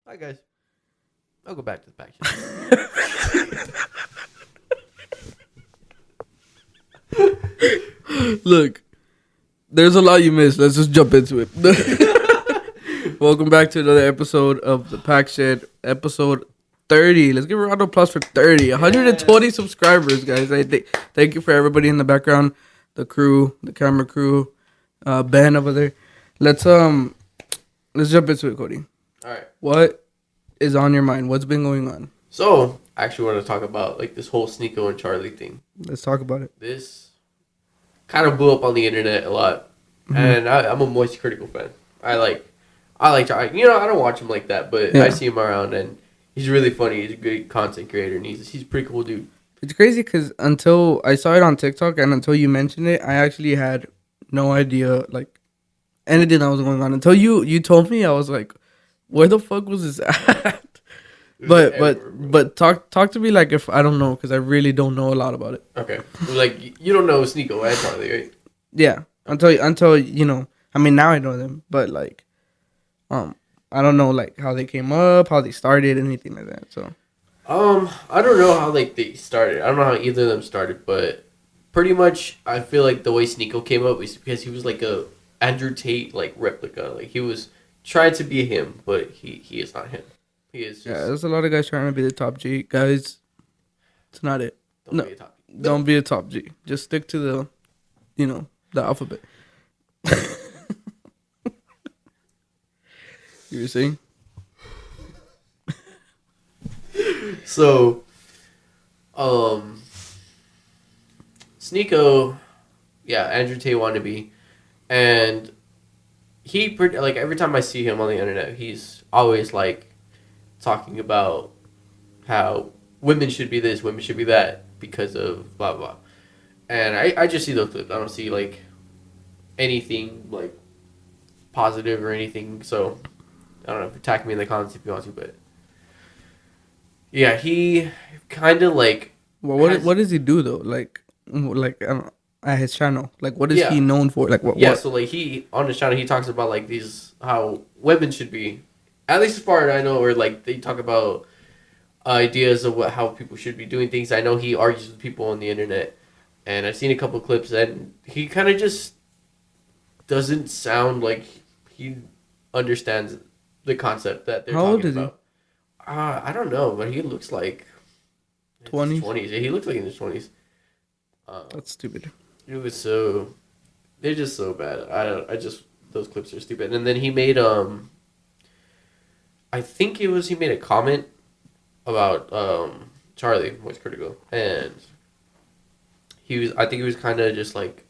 Hi guys. I'll go back to the pack shit. Look, there's a lot you missed. Let's just jump into it. Welcome back to another episode of the Pack Shed, episode 30. Let's give a round of applause for 30. 120 subscribers, guys. Thank you for everybody in the background, the crew, the camera crew, Ben over there. Let's jump into it, Cody. All right. What is on your mind? What's been going on? So, I actually want to talk about like this whole Sneako and Charlie thing. Let's talk about it. This kind of blew up on the internet a lot, and I'm a Moist Critical fan. I like Charlie. I don't watch him like that, but I see him around, and he's really funny. He's a good content creator, and he's a pretty cool dude. It's crazy because until I saw it on TikTok and until you mentioned it, I actually had no idea like anything that was going on. Until you told me, I was like, where the fuck was this at? But talk to me like if I don't know, because I really don't know a lot about it. Okay, like you don't know Sneako and Charlie, right? Yeah, until you know. I mean, now I know them, but like, I don't know like how they came up, how they started, anything like that. So, I don't know how like they started. I don't know how either of them started, but pretty much I feel like the way Sneako came up is because he was like a Andrew Tate like replica. Like he was trying to be him, but he is not him. He is just, there's a lot of guys trying to be the top G. Guys, it's not it. Don't be a top. Don't be a top G. Just stick to the alphabet. You were saying? So, Sneako, Andrew Tate wannabe, and he like every time I see him on the internet, he's always like talking about how women should be this, women should be that because of blah blah. And I just see those clips. I don't see like anything like positive or anything. So I don't know. Attack me in the comments if you want to, but yeah, he kind of like. Well, what does he do though? Like I don't know, at his channel, like what is he known for? Like what? Yeah, what? so like he on his channel he talks about like these how women should be, at least as far as I know, or like they talk about ideas of how people should be doing things. I know he argues with people on the internet, and I've seen a couple clips, and he kind of just doesn't sound like he understands the concept that they're talking about. How old is he? I don't know, but he looks like 20s. 20s. Yeah, he looks like in his 20s. That's stupid. It was so. They're just so bad. Those clips are stupid. And then he made I think he made a comment about Charlie was critical, and I think he was kind of just like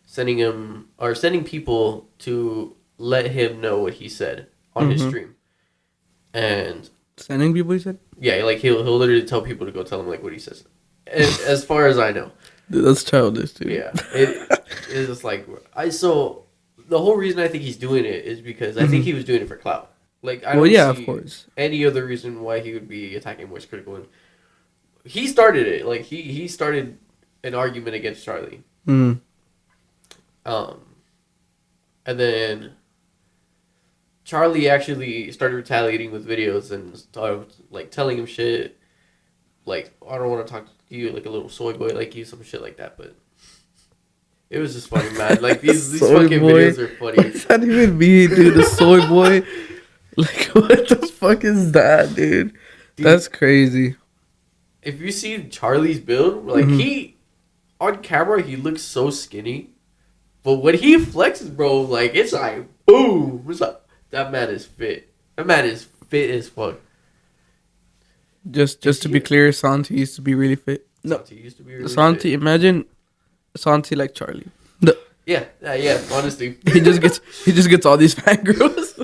sending people to let him know what he said on his stream, and sending people, he said. Yeah, like he'll literally tell people to go tell him like what he says, as far as I know. Dude, that's childish, dude. Yeah, it's just like so. The whole reason I think he's doing it is because I think he was doing it for clout. Like I don't see of course. Any other reason why he would be attacking Moist Critical. And he started it. Like he started an argument against Charlie. Mm. And then Charlie actually started retaliating with videos and started like telling him shit. Like, I don't want to talk to you like a little soy boy like you, some shit like that, but it was just funny, man. Like, these fucking videos are funny. What does that even mean, dude? The soy boy? Like, what the fuck is that, dude? That's crazy. If you see Charlie's build, like, he, on camera, he looks so skinny, but when he flexes, bro, like, it's like, boom. It's like, that man is fit. That man is fit as fuck. Just to be clear, Santi used to be really fit. Santi used to be really Santi, fit. Imagine Santi like Charlie. No. Yeah, honestly. he just gets all these fangirls.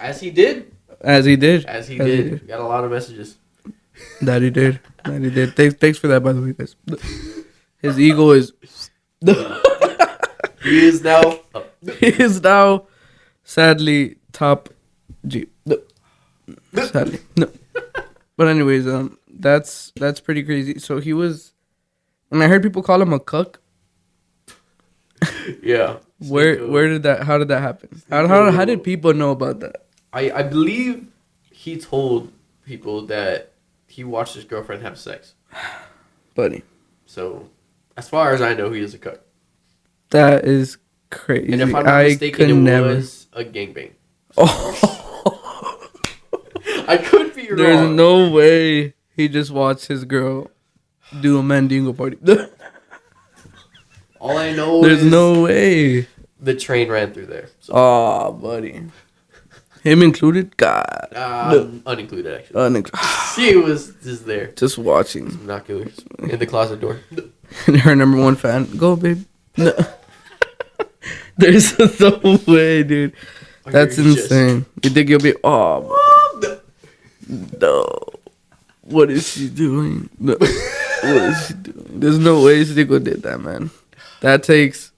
As he did. He did. Got a lot of messages. That he did. Thanks for that, by the way, guys. His ego is. He is now. He is now, sadly, top G. No. Sadly, no. But anyways, that's pretty crazy. So he was, and I heard people call him a cuck. Yeah. How did that happen? How did people know about that? I believe he told people that he watched his girlfriend have sex. Buddy. So, as far as I know, he is a cuck. That is crazy. And if I'm not mistaken, it was a gangbang. Oh. I could be wrong. There's no way he just watched his girl do a Mandingo party. All I know There's is no way. the train ran through there. So. Oh, buddy. Him included? God. Unincluded, actually. He was just there. Just watching. Binoculars in the closet door. Her number one fan. Go, babe. No. There's no way, dude. That's insane. You think you'll be... Oh, no. What is she doing? No. What is she doing? There's no way Sneako did that, man. That takes...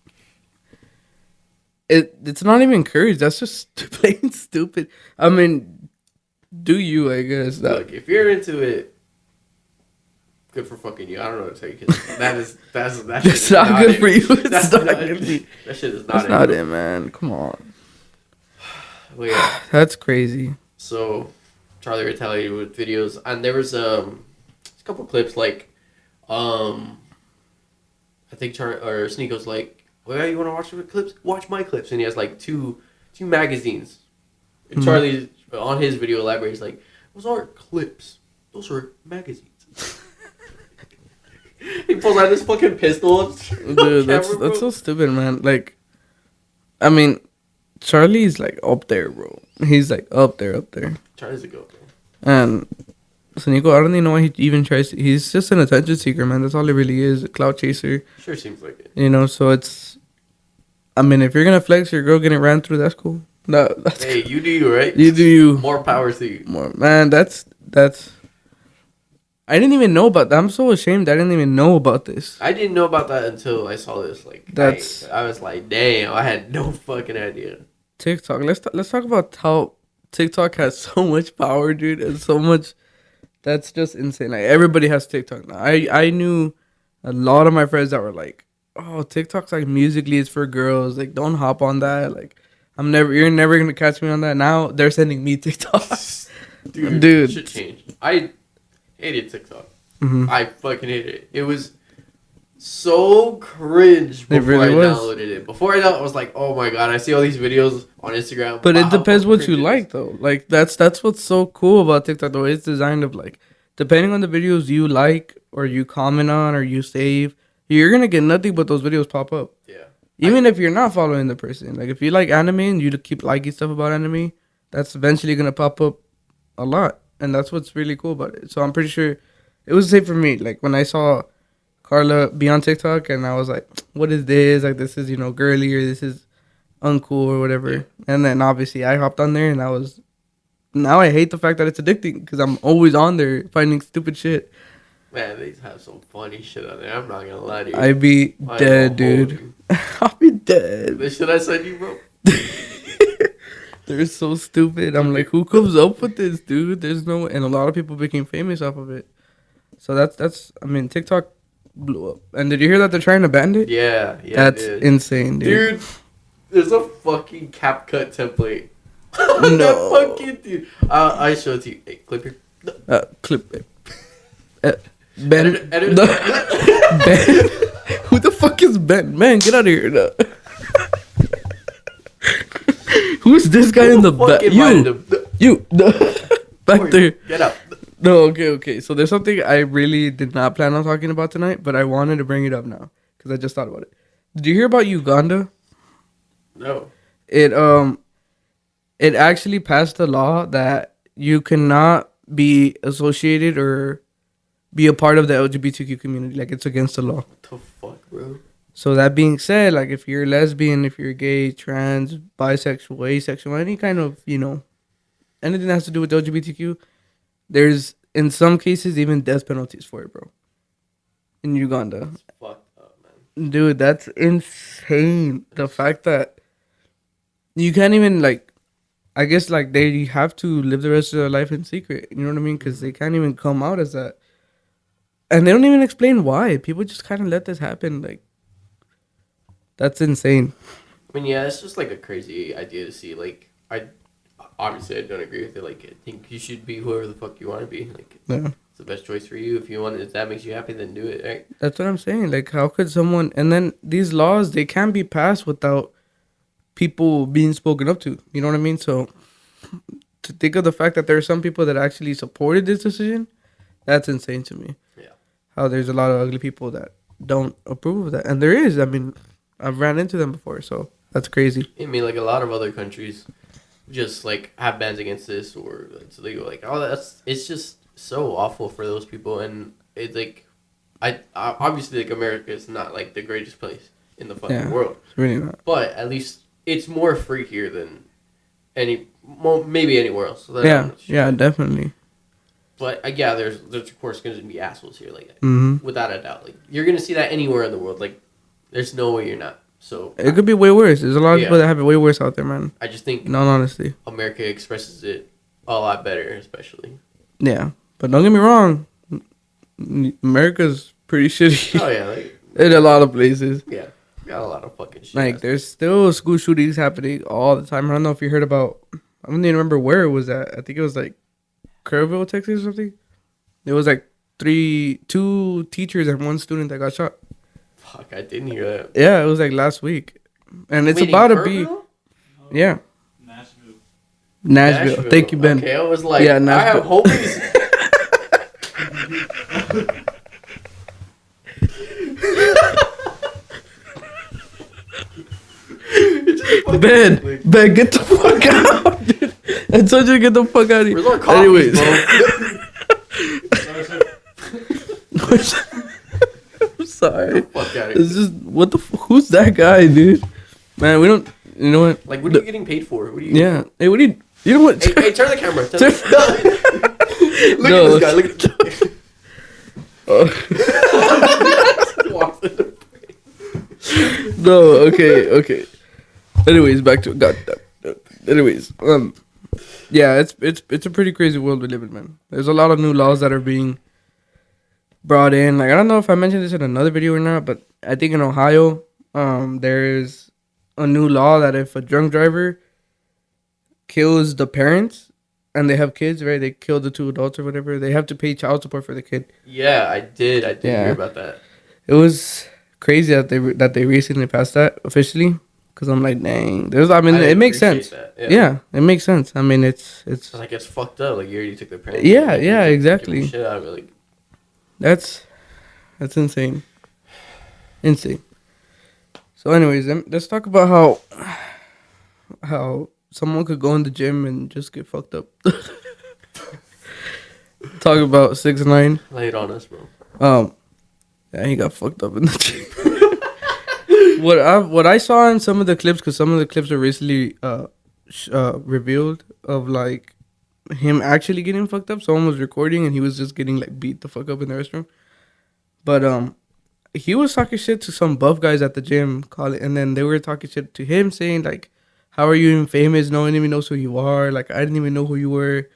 It's not even courage. That's just plain stupid. I mean, do you, I guess. Look, if you're into it, good for fucking you. I don't know what to tell you. That's not good for you. That's not good for you. That shit is not That's not it, man. Come on. Well, yeah. That's crazy. So, Charlie retaliated with videos. And there was a couple clips like, I think Sneako's like, well, you want to watch the clips? Watch my clips. And he has like two magazines. And Charlie, on his video, elaborates like, those aren't clips. Those are magazines. He pulls out his fucking pistol. Dude, that's so stupid, man. Like, I mean, Charlie's like up there, bro. He's like up there. Charlie's a goat, bro. And Sneako, I don't even know why he even tries to. He's just an attention seeker, man. That's all he really is, a clout chaser. Sure seems like it. You know, so it's... I mean, if you're going to flex your girl getting ran through, that's cool. That's hey, you do you, right? You do you. More power to you. Man, that's... I didn't even know about that. I'm so ashamed I didn't even know about this. I didn't know about that until I saw this. Like, I was like, damn, I had no fucking idea. TikTok. Let's talk about how TikTok has so much power, dude, and so much... That's just insane. Like, everybody has TikTok now. I knew a lot of my friends that were like, oh, TikTok's like Musically is for girls. Like, don't hop on that. Like, you're never going to catch me on that. Now they're sending me TikToks. Dude. It should change. I hated TikTok. Mm-hmm. I fucking hated it. It was so cringe before I downloaded it. Before I downloaded it, I was like, oh my God, I see all these videos on Instagram. But it depends what you like, though. Like, that's what's so cool about TikTok, though. It's designed of, like, depending on the videos you like or you comment on or you save, you're going to get nothing but those videos pop up. Yeah. Even if you're not following the person. Like, if you like anime and you keep liking stuff about anime, that's eventually going to pop up a lot. And that's what's really cool about it. So I'm pretty sure it was the same for me. Like, when I saw Carla be on TikTok and I was like, what is this? Like, this is, girly or this is uncool or whatever. Yeah. And then obviously I hopped on there and now I hate the fact that it's addicting because I'm always on there finding stupid shit. Man, they have some funny shit on there. I'm not gonna lie to you. I'd be dead, dude. I'll be dead. The shit I sent you, bro. They're so stupid. I'm like, who comes up with this, dude? There's no... And a lot of people became famous off of it. So that's... I mean, TikTok blew up. And did you hear that they're trying to ban it? Yeah. That's insane, dude. Dude, there's a fucking CapCut template. No. That fucking dude. I show it to you. Hey, clip here. Clip it. Ben. Edit. Ben. Who the fuck is Ben? Man, get out of here. No. Who's this guy in the back? You. Back there. Get out. No, okay. So there's something I really did not plan on talking about tonight, but I wanted to bring it up now because I just thought about it. Did you hear about Uganda? No. It actually passed a law that you cannot be associated or be a part of the LGBTQ community. Like, it's against the law. What the fuck, bro? So that being said, like, if you're lesbian, if you're gay, trans, bisexual, asexual, any kind of, anything that has to do with LGBTQ, there's, in some cases, even death penalties for it, bro. In Uganda. That's fucked up, man. Dude, that's insane. The fact that you can't even, like, I guess, like, they have to live the rest of their life in secret. You know what I mean? Because they can't even come out as that. And they don't even explain why. People just kind of let this happen. Like, that's insane. I mean, yeah, it's just, like, a crazy idea to see. Like, obviously I don't agree with it. Like, I think you should be whoever the fuck you want to be. Like, Yeah. it's the best choice for you. If you want, if that makes you happy, then do it. Right? That's what I'm saying. Like, how could someone? And then these laws, they can't be passed without people being spoken up to. You know what I mean? So to think of the fact that there are some people that actually supported this decision, that's insane to me. Yeah. How there's a lot of ugly people that don't approve of that, and there is. I mean, I've ran into them before, so that's crazy. I mean, like a lot of other countries, just like have bans against this or it's legal. Like, oh, it's just so awful for those people, and it's like, I obviously like America is not like the greatest place in the fucking world. It's really not. But at least it's more free here than maybe anywhere else. So Yeah, definitely. But yeah, there's of course going to be assholes here, like without a doubt. Like you're going to see that anywhere in the world. Like there's no way you're not. So it could be way worse. There's a lot of people that have it way worse out there, man. I just think, in all honesty, America expresses it a lot better, especially. Yeah, but don't get me wrong, America's pretty shitty. Oh yeah, like in a lot of places. Yeah, got a lot of fucking shit. Like there's still school shootings happening all the time. I don't know if you heard about. I don't even remember where it was at. I think it was like Kerrville, Texas, or something. It was like 2 teachers and 1 student that got shot. Fuck, I didn't hear that. Yeah, it was like last week, and it's about to be. Yeah. Nashville. Thank you, Ben. Okay, I was like, yeah, I have hope. Ben, get the fuck out, dude. I told you to get the fuck out of here. Where's our coffee, Anyways. I'm sorry. Fuck out of it's just, what the who's that guy, dude? Man, we don't, you know what? Like, what are you getting paid for? What are you? Yeah. Hey, what do you know what? Hey, turn the camera. Look at this guy. Look at this guy. No, okay. Anyways, back to God. Anyways, yeah, it's a pretty crazy world we live in, man. There's a lot of new laws that are being brought in. Like I don't know if I mentioned this in another video or not, but I think in Ohio, there's a new law that if a drunk driver kills the parents and they have kids, right? They kill the 2 adults or whatever. They have to pay child support for the kid. Yeah, I did hear about that. It was crazy that they recently passed that officially. Cause I'm like, dang. It makes sense. Yeah, it makes sense. I mean, it's like it's fucked up. Like you already took the parents. Yeah, exactly. Shit out of it. Like that's insane. Insane. So, anyways, let's talk about how someone could go in the gym and just get fucked up. Talk about 6ix9ine. Lay it on us, bro. Yeah, he got fucked up in the gym. What I saw in some of the clips, because some of the clips are recently revealed of like him actually getting fucked up. Someone was recording and he was just getting like beat the fuck up in the restroom. But he was talking shit to some buff guys at the gym, and then they were talking shit to him, saying like, "How are you even famous? No one even knows who you are. Like I didn't even know who you were."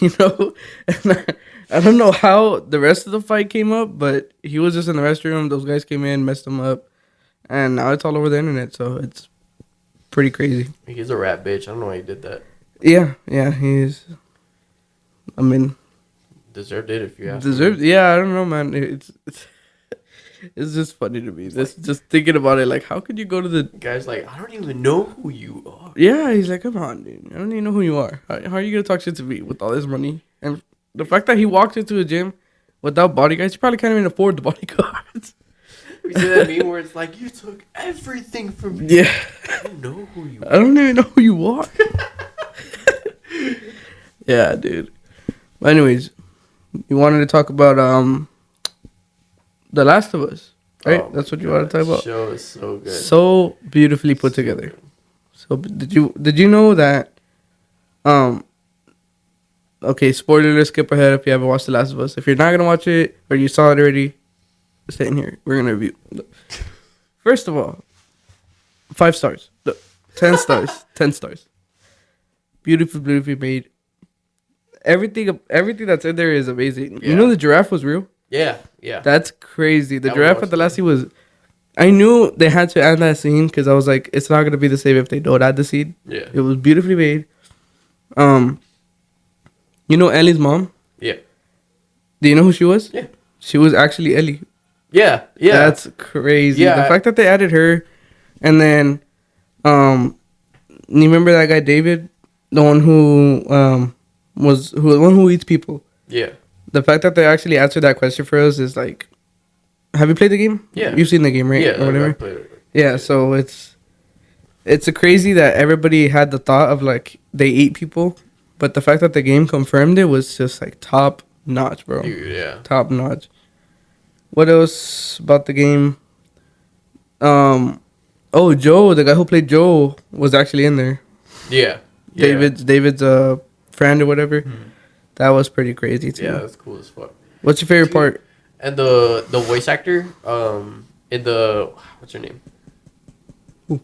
You know, and I don't know how the rest of the fight came up, but he was just in the restroom. Those guys came in, messed him up. And now it's all over the internet, so it's pretty crazy. He's a rat bitch. I don't know why he did that. Yeah, he is. I mean, deserved it if you ask. Deserved? Yeah, I don't know, man. It's just funny to me. Just thinking about it, like, how could you go to the guy's like, I don't even know who you are. Yeah, he's like, come on, dude. I don't even know who you are. How are you gonna talk shit to me with all this money? And the fact that he walked into a gym without bodyguards, he probably can't even afford the bodyguards. You see that meme where it's like, you took everything from me. Yeah. I don't know who you are. I don't even know who you are. Yeah, dude. But anyways, you wanted to talk about The Last of Us, right? Oh, that's what you want to talk about. The show is so good. So beautifully put together. Good. So did you know that okay, spoiler alert, skip ahead if you haven't watched The Last of Us. If you're not gonna watch it or you saw it already, stay in here. We're gonna review. First of all, 5 stars. 10 stars. 10 stars. Beautifully made. Everything that's in there is amazing. Yeah. You know the giraffe was real? Yeah. That's crazy. The giraffe at the last scene was... I knew they had to add that scene because I was like, it's not going to be the same if they don't add the scene. Yeah. It was beautifully made. Um, you know Ellie's mom? Yeah. Do you know who she was? Yeah. She was actually Ellie. Yeah. That's crazy. Yeah. The fact that they added her, and then, you remember that guy David, the one who was the one who eats people. Yeah. The fact that they actually answered that question for us is like, have you played the game? Yeah. You've seen the game, right? Yeah. Or whatever. I played it. Yeah. So it's a crazy that everybody had the thought of like they eat people, but the fact that the game confirmed it was just like top notch, bro. Dude, yeah. Top notch. What else about the game? Oh, Joe, the guy who played Joe, was actually in there. Yeah. David's friend or whatever. That was pretty crazy too. Yeah, that's cool as fuck. What's your favorite part? And the voice actor, in the what's her name? Who?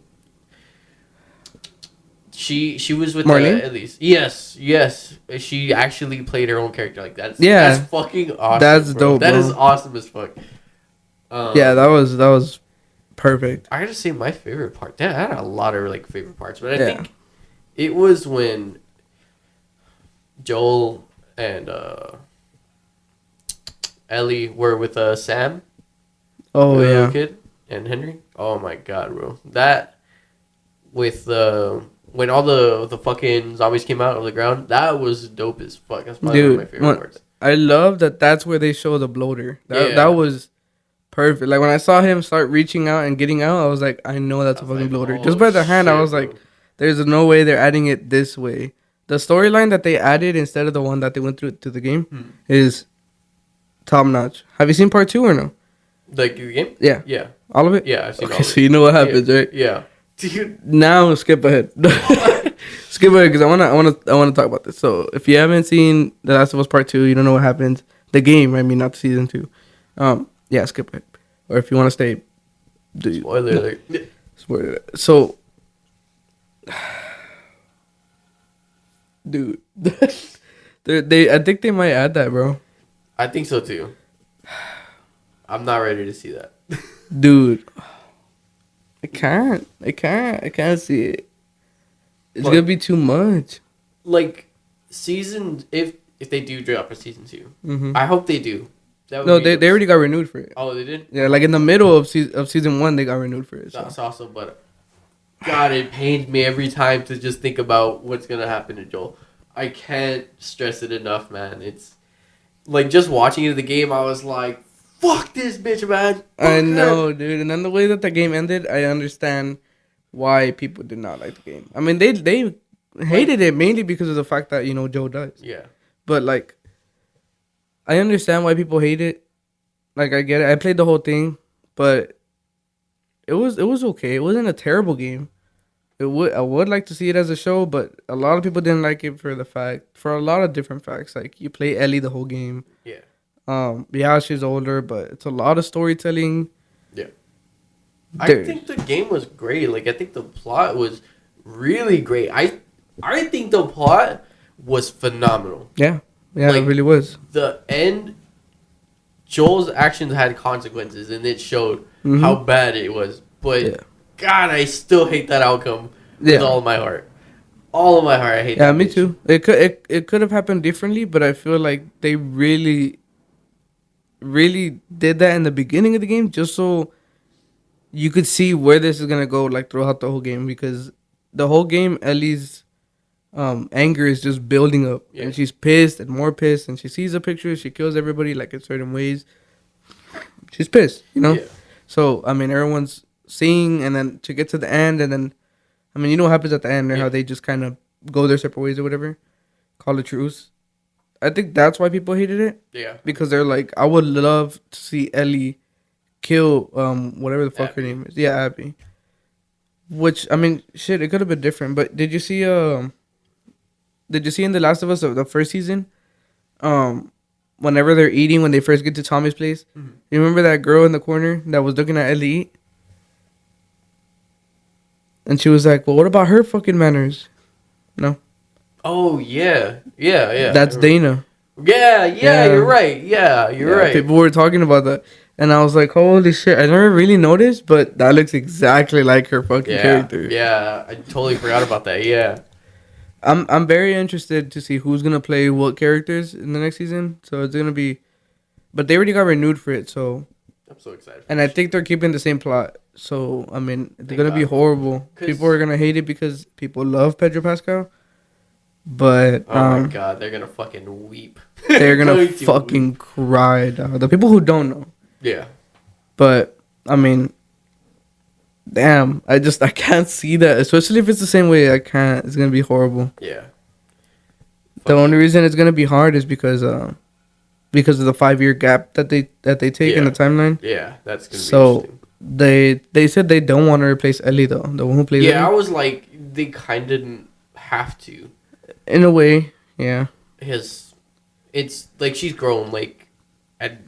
She was with Marlene? at least. Yes. She actually played her own character like that. Yeah. That's fucking awesome. That's bro. dope, That bro. is awesome as fuck. Yeah, that was perfect. I gotta say my favorite part. Damn, I had a lot of like favorite parts, but I Yeah. think it was when Joel and Ellie were with Sam. Oh the little yeah. kid and Henry. Oh my god, bro! That with when all the fucking zombies came out of the ground, that was dope as fuck. That's probably one of my favorite parts. I love that. That's where they show the bloater. Yeah. That was perfect. Like when I saw him start reaching out and getting out, I was like, I know that's a fucking like, bloater. oh, Just by the hand, I shit, was bro. like, there's no way they're adding it this way. The storyline that they added instead of the one that they went through to the game is top notch. Have you seen part 2 or no? Like the game? Yeah. Yeah. All of it? Yeah, I've seen all Okay, of so it. you know what happens, right? Yeah. Dude. Now skip ahead. Skip ahead because I wanna talk about this. So if you haven't seen The Last of Us Part 2, you don't know what happens. The game, I mean, not season 2. Yeah, skip ahead. Or if you want to stay, Spoiler alert. Spoiler alert. So, dude, I think they might add that, bro. I think so too. I'm not ready to see that. Dude, I can't see it. It's What? gonna be too much. Like season if they do drop a season 2, Mm-hmm. I hope they do. That would No, be they already got renewed for it. Oh, they did. Yeah, like in the middle of season 1, they got renewed for it. So. That's awesome, but God, it pains me every time to just think about what's gonna happen to Joel. I can't stress it enough, man. It's like just watching it the game. I was like, "Fuck this bitch, man." Fuck I her. know, dude. And then the way that the game ended, I understand why people did not like the game. I mean, they hated it mainly because of the fact that Joe dies. Yeah, But like, I understand why people hate it. Like, I get it. I played the whole thing, but it was okay. It wasn't a terrible game. I would like to see it as a show, but a lot of people didn't like it for a lot of different facts. Like you play Ellie the whole game. yeah. Yeah, she's older, but it's a lot of storytelling. Yeah. Dude. I think the game was great. Like I think the plot was really great. I think the plot was phenomenal. Yeah, it Like, really was. The end, Joel's actions had consequences, and it showed Mhm. how bad it was. But Yeah. God, I still hate that outcome Yeah. with all of my heart. All of my heart, I hate Yeah, that. me bitch. too. It could have happened differently, but I feel like they really did that in the beginning of the game just so you could see where this is gonna go like throughout the whole game, because the whole game Ellie's anger is just building up. Yeah. And she's pissed and more pissed, and she sees a picture, she kills everybody like in certain ways. She's pissed, Yeah. So I mean everyone's seeing, and then to get to the end, and then I mean, you know what happens at the end, or Yeah. how they just kind of go their separate ways or whatever, call it truce. I think that's why people hated it, Yeah. because they're like, I would love to see Ellie kill whatever the fuck her Abby. name is. Yeah, Abby. Which I mean, shit, it could have been different. But did you see in The Last of Us the first season, whenever they're eating when they first get to Tommy's place, Mhm. you remember that girl in the corner that was looking at Ellie eat? And she was like, well, what about her fucking manners? No. Oh yeah. Yeah. That's I remember. Dana. Yeah. Yeah. You're right. Yeah, you're Yeah, right. People were talking about that. And I was like, holy shit. I never really noticed, but that looks exactly like her fucking character. Yeah. I totally forgot about that. Yeah. I'm very interested to see who's gonna play what characters in the next season. So it's gonna be, but they already got renewed for it. So I'm so excited. and I think they're keeping the same plot. So I mean, they're Thank gonna be God. horrible. 'Cause- People are gonna hate it because people love Pedro Pascal. But Oh my god, they're gonna fucking weep. they're gonna Going to fucking weep. cry. Dog. The people who don't know. Yeah. But I mean, damn, I can't see that. Especially if it's the same way. I can't. It's gonna be horrible. Yeah. The only reason it's gonna be hard is because of the 5 year gap that they take in the timeline. Yeah, that's gonna be So interesting. they said they don't want to replace Ellie though, the one who plays Yeah, I Ellie. was like, they kind of didn't have to. In a way, yeah. It's like she's grown. Like, at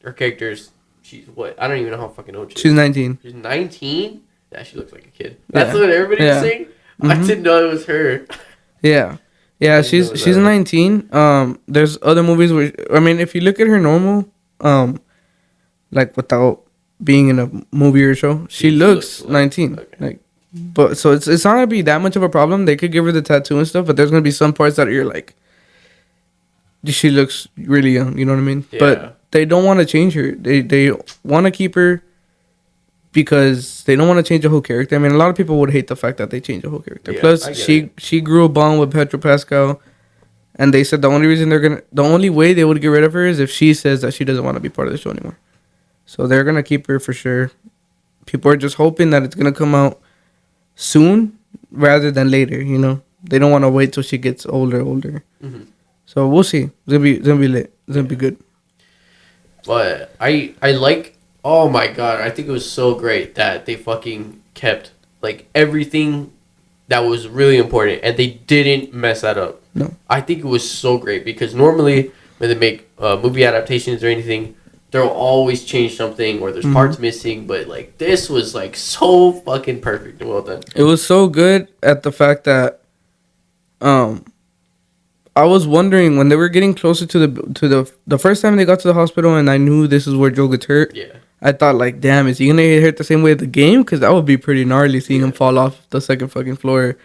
her character's, she's what? I don't even know how fucking old she is. She's 19. She's 19. Yeah, she looks like a kid. That's Yeah. what everybody's Yeah. saying. I Mhm. didn't know it was her. Yeah. I She's didn't know that. 19. There's other movies where I mean, if you look at her normal, like without being in a movie or show, she looks like- 19. okay. Like, but so it's not gonna be that much of a problem. They could give her the tattoo and stuff, but there's gonna be some parts that you're like, she looks really young. You know what I mean? Yeah. But they don't want to change her. They want to keep her because they don't want to change the whole character. I mean, a lot of people would hate the fact that they changed the whole character. Yeah, I Plus, get she grew a bond with Pedro Pascal, and they said the only way they would get rid of her is if she says that she doesn't want to be part of the show anymore. So they're gonna keep her for sure. People are just hoping that it's gonna come out soon rather than later. You know, they don't want to wait till she gets older. Mhm. So we'll see. It's gonna be lit. It's gonna be good. But I like. Oh my god! I think it was so great that they fucking kept like everything that was really important, and they didn't mess that up. No. I think it was so great because normally when they make movie adaptations or anything, they'll always change something or there's Mhm. parts missing. But like this was like so fucking perfect and well done. It was so good at the fact that, I was wondering when they were getting closer to the first time they got to the hospital, and I knew this is where Joe gets hurt. Yeah. I thought like, damn, is he gonna get hurt the same way at the game? Because that would be pretty gnarly seeing him fall off the second fucking floor,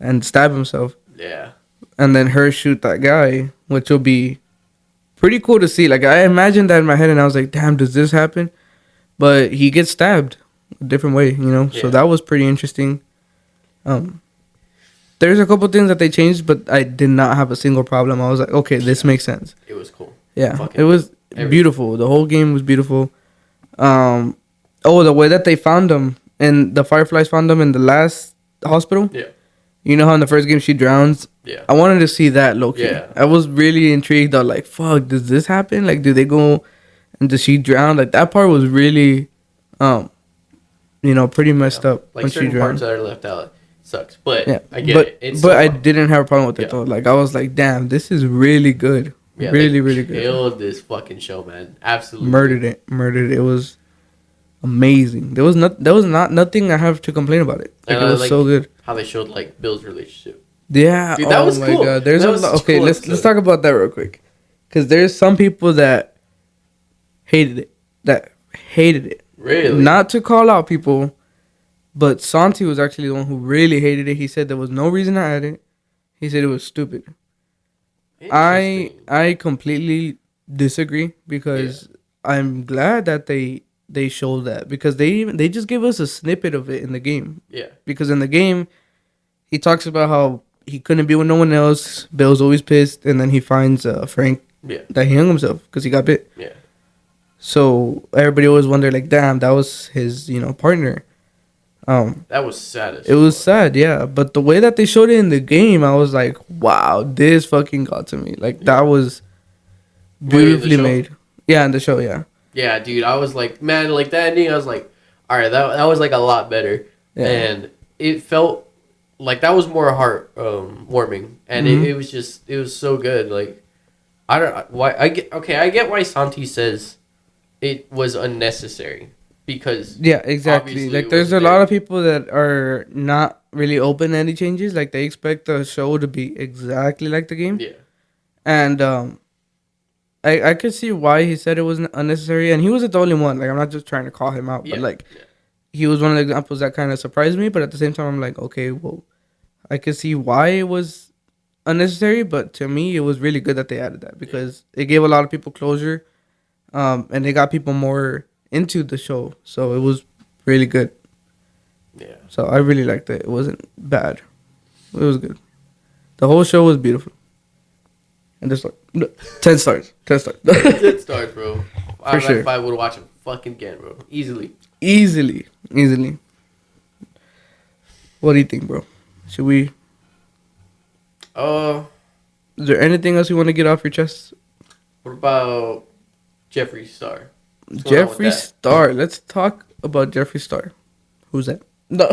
and stab himself, Yeah. and then her shoot that guy, which will be pretty cool to see. Like I imagined that in my head, and I was like, damn, does this happen? But he gets stabbed a different way, you know. So Yeah. that was pretty interesting. There's a couple things that they changed, but I did not have a single problem. I was like, okay, this makes sense. It was cool. Yeah, Fucking it was everything. beautiful. The whole game was beautiful. The way that they found them, and the Fireflies found them in the last hospital. Yeah. You know how in the first game she drowns? Yeah. I wanted to see that, low-key. Yeah. I was really intrigued. I was like, fuck, does this happen? Like, do they go and does she drown? Like, that part was really, pretty messed up Like when she certain parts drowned. that are left out sucks, but Yeah, I get but it. It's but so I fun. didn't have a problem with it Yeah. though. Like I was like, damn, this is really good, Yeah, really they good. Killed this fucking show, man. Absolutely Murdered it. It was amazing. There was not nothing I have to complain about it. Like And it I was like so good. How they showed like Bill's relationship. Yeah. Dude, that oh was my cool. god. There's That a was lot. such a Okay, cool let's episode. talk about that real quick. Because there's some people that hated it. Really? Not to call out people, but Santi was actually the one who really hated it. He said there was no reason to add it. He said it was stupid. Interesting. I completely disagree because I'm glad that they showed that because they just gave us a snippet of it in the game. Yeah. Because in the game, he talks about how he couldn't be with no one else. Bill's always pissed, and then he finds Frank Yeah. that he hung himself because he got bit. Yeah. So everybody always wondered like, damn, that was his partner. That was sad. As It was fuck. sad, yeah. But the way that they showed it in the game, I was like, wow, this fucking got to me. Like, that was Wait, in the beautifully show? made. Yeah, in the show, yeah. Yeah, dude. I was like, man, like that ending. I was like, all right, that was like a lot better, Yeah. and it felt like that was more heart warming, and Mhm. it was so good. Like, I don't why I get why Santi says it was unnecessary because Yeah, exactly. Obviously, Like, it there's a wasn't lot there. of people that are not really open to any changes. Like, they expect the show to be exactly like the game. yeah, And I could see why he said it was unnecessary. And he wasn't the only one. Like, I'm not just trying to call him out. yeah, But, like, yeah. he was one of the examples that kind of surprised me. But at the same time, I'm like, okay, well, I could see why it was unnecessary, but to me, it was really good that they added that because it gave a lot of people closure, and they got people more into the show. So it was really good. Yeah. So I really liked it. It wasn't bad. It was good. The whole show was beautiful. And just like 10 stars. 10 stars. 10 stars, bro. For sure. If I would watch it fucking again, bro. Easily. Easily. What do you think, bro? Should we? Is there anything else you want to get off your chest? What about Jeffery Star? Jeffery Star. Let's talk about Jeffery Star. Who's that? No.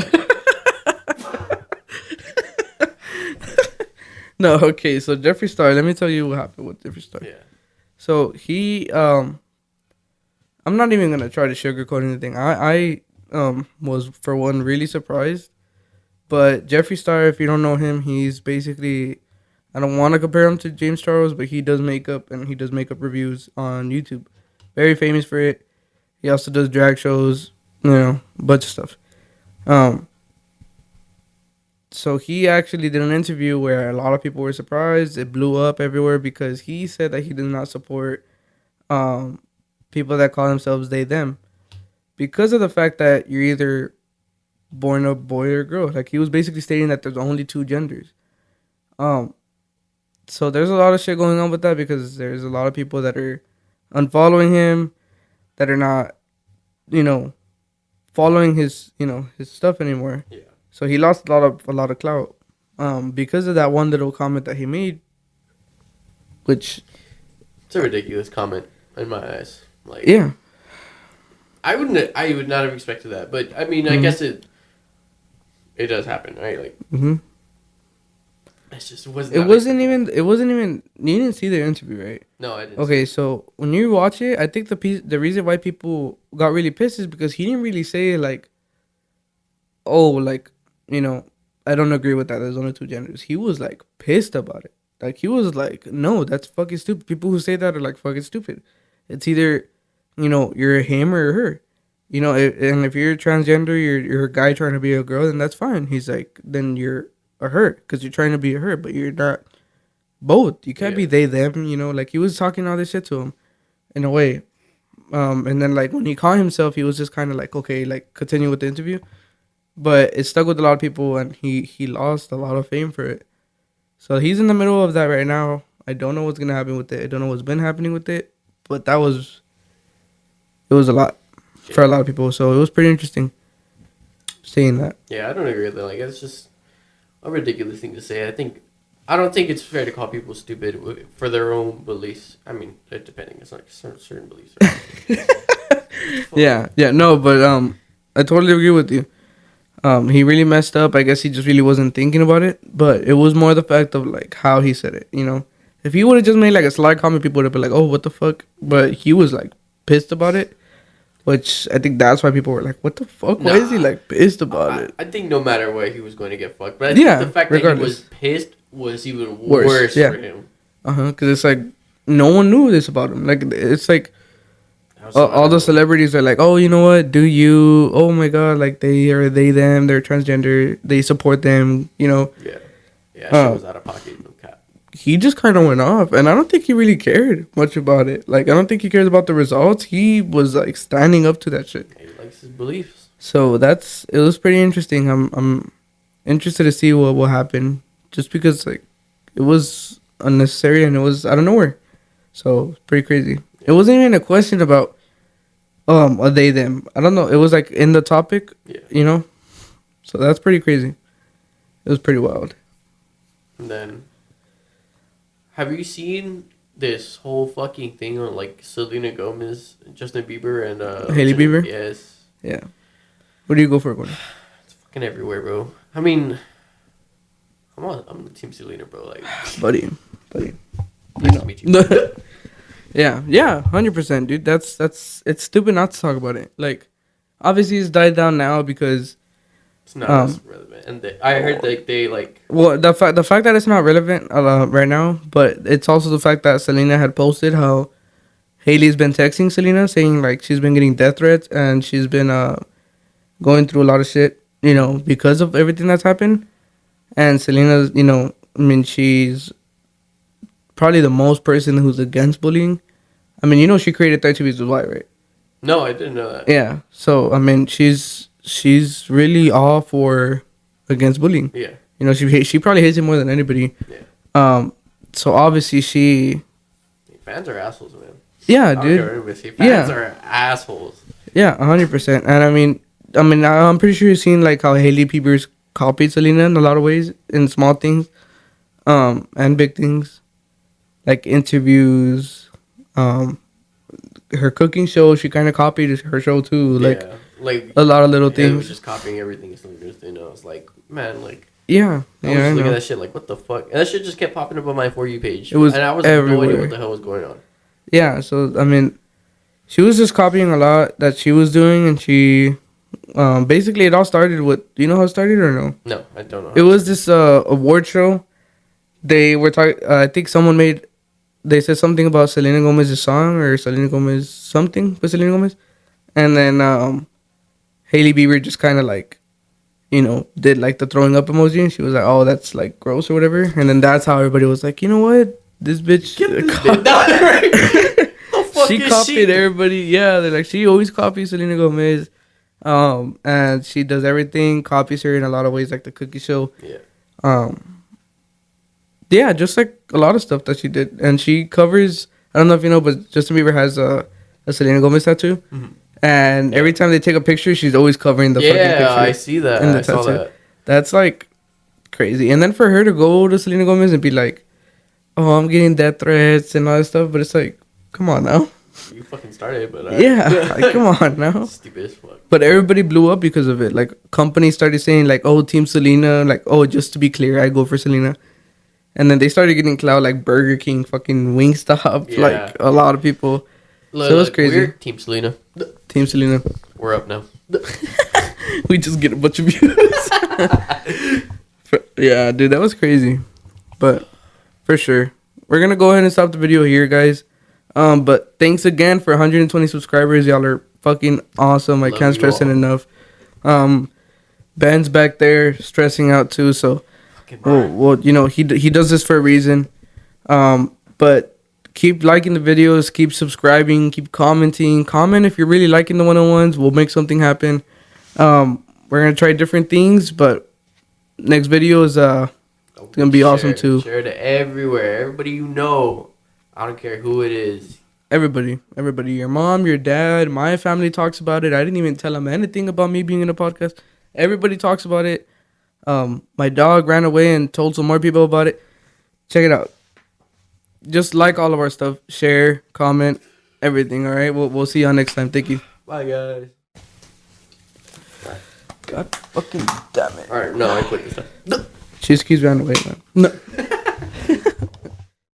No, okay. So Jeffery Star, let me tell you what happened with Jeffery Star. Yeah. So he I'm not even gonna try to sugarcoat anything. I was for one really surprised. But Jeffree Star, if you don't know him, he's basically, I don't want to compare him to James Charles, but he does makeup and he does makeup reviews on YouTube. Very famous for it. He also does drag shows, a bunch of stuff. So he actually did an interview where a lot of people were surprised. It blew up everywhere because he said that he does not support people that call themselves they, them. Because of the fact that you're either born a boy or a girl. Like, he was basically stating that there's only two genders. So there's a lot of shit going on with that because there's a lot of people that are unfollowing him, that are not, following his stuff anymore. Yeah. So he lost a lot of clout because of that one little comment that he made, which it's a ridiculous comment in my eyes. Like, yeah, I would not have expected that, but I mean, I guess it does happen, right? Like, it's just it wasn't even. You didn't see the interview, right? No, I didn't. Okay, so when you watch it, I think the reason why people got really pissed is because he didn't really say like, oh, like, I don't agree with that. There's only two genders. He was like pissed about it. Like, he was like, no, that's fucking stupid. People who say that are like fucking stupid. It's either, you're him or her. And if you're transgender, you're a guy trying to be a girl, then that's fine. He's like, then you're a her because you're trying to be a her, but you're not both. You can't be they, them, like, he was talking all this shit to him in a way. And then, like, when he caught himself, he was just kind of like, okay, like, continue with the interview. But it stuck with a lot of people, and he lost a lot of fame for it. So he's in the middle of that right now. I don't know what's going to happen with it. I don't know what's been happening with it. But it was a lot for a lot of people. So it was pretty interesting seeing that. Yeah, I don't agree with that. Like, it's just a ridiculous thing to say. I don't think it's fair to call people stupid for their own beliefs. I mean, depending. It's like certain beliefs. Yeah, no, but I totally agree with you. He really messed up. I guess he just really wasn't thinking about it. But it was more the fact of, like, how he said it, If he would have just made, like, a slight comment, people would have been like, oh, what the fuck? But he was, like, pissed about it, which I think that's why people were like, what the fuck? Why is he, like, pissed about it? I think no matter what, he was going to get fucked. But I think the fact that he was pissed was even worse for him. Because it's like, no one knew this about him. Like, it's like, all the celebrities are like, oh, you know what? Do you? Oh my god! Like, they, them. They're transgender. They support them. Yeah. Yeah. She was out of pocket. No cap. He just kind of went off, and I don't think he really cared much about it. Like, I don't think he cares about the results. He was like standing up to that shit. He likes his beliefs. So it was pretty interesting. I'm interested to see what will happen, just because, like, it was unnecessary and it was out of nowhere. So it's pretty crazy. It wasn't even a question about a they them. I don't know. It was like in the topic, So that's pretty crazy. It was pretty wild. And then, have you seen this whole fucking thing on, like, Selena Gomez, Justin Bieber, and Hailey Bieber? Yes. Yeah. What do you go for, Gordon? It's fucking everywhere, bro. I mean, I'm on Team Selena, bro. Like, buddy. Nice to meet you. Yeah, 100%, dude. That's it's stupid not to talk about it. Like, obviously it's died down now because it's not as relevant. And I heard they well, the fact that it's not relevant right now, but it's also the fact that Selena had posted how Hailey's been texting Selena saying, like, she's been getting death threats and she's been going through a lot of shit, because of everything that's happened. And Selena's, I mean, she's probably the most person who's against bullying. I mean, you know, she created 13 Reasons Why, right? No, I didn't know that. Yeah. So I mean, she's really all for against bullying. Yeah. You know, she probably hates it more than anybody. Yeah. So obviously she. Fans are assholes, man. Yeah, dude. Fans are assholes. Yeah, 100%. And I mean, I'm pretty sure you've seen like how Hailey Bieber's copied Selena in a lot of ways, in small things, and big things, like interviews, her cooking show. She kind of copied her show too, like a lot of little things. It was just copying everything Selena's doing. I was like, man, like. Yeah, I was looking at that shit like, what the fuck? And that shit just kept popping up on my For You page. It was and I was everywhere. no idea what the hell was going on. Yeah, so I mean, she was just copying a lot that she was doing, and she, basically, it all started with. Do you know how it started or no? No, I don't know. It was this award show. They were talking. I think someone made. They said something about Selena Gomez's song or Selena Gomez something with Selena Gomez, and then Hailey Bieber just kind of like, you know, did like the throwing up emoji, and she was like, "Oh, that's like gross" or whatever. And then that's how everybody was like, "You know what? This bitch." She copied everybody. Yeah, they're like, she always copies Selena Gomez, and she does everything. Copies her in a lot of ways, like the cookie show. Yeah. Yeah, just like a lot of stuff that she did, and she covers. I don't know if you know, but Justin Bieber has a Selena Gomez tattoo. Mm-hmm. And every time they take a picture, she's always covering the fucking picture. Yeah, I see that. I saw that. That's like crazy. And then for her to go to Selena Gomez and be like, "Oh, I'm getting death threats and all that stuff," but it's like, come on now. You fucking started, but yeah, like, come on now. Stupid as fuck. But everybody blew up because of it. Like companies started saying like, "Oh, Team Selena," like, "Oh, just to be clear, I go for Selena." And then they started getting clout, like Burger King, fucking Wingstop, like a lot of people. Look, so it was crazy. We're Team Selena. Team Selena. We're up now. We just get a bunch of views. Yeah, dude, that was crazy. But for sure, we're gonna go ahead and stop the video here, guys. But thanks again for 120 subscribers. Y'all are fucking awesome. I can't stress it enough. Ben's back there stressing out too. So, well, you know, he does this for a reason. But keep liking the videos, keep subscribing, keep commenting. Comment if you're really liking the one-on-ones. We'll make something happen. We're gonna try different things, but next video is gonna be awesome too. Share it everywhere. Everybody you know. I don't care who it is. Everybody. Your mom, your dad, my family talks about it. I didn't even tell them anything about me being in a podcast. Everybody talks about it. My dog ran away and told some more people about it. Check it out. Just like all of our stuff. Share, comment, everything. All right. We'll see y'all next time. Thank you. Bye, guys. God fucking damn it. All right. No, I quit this time. Cheese keys ran away, man. No.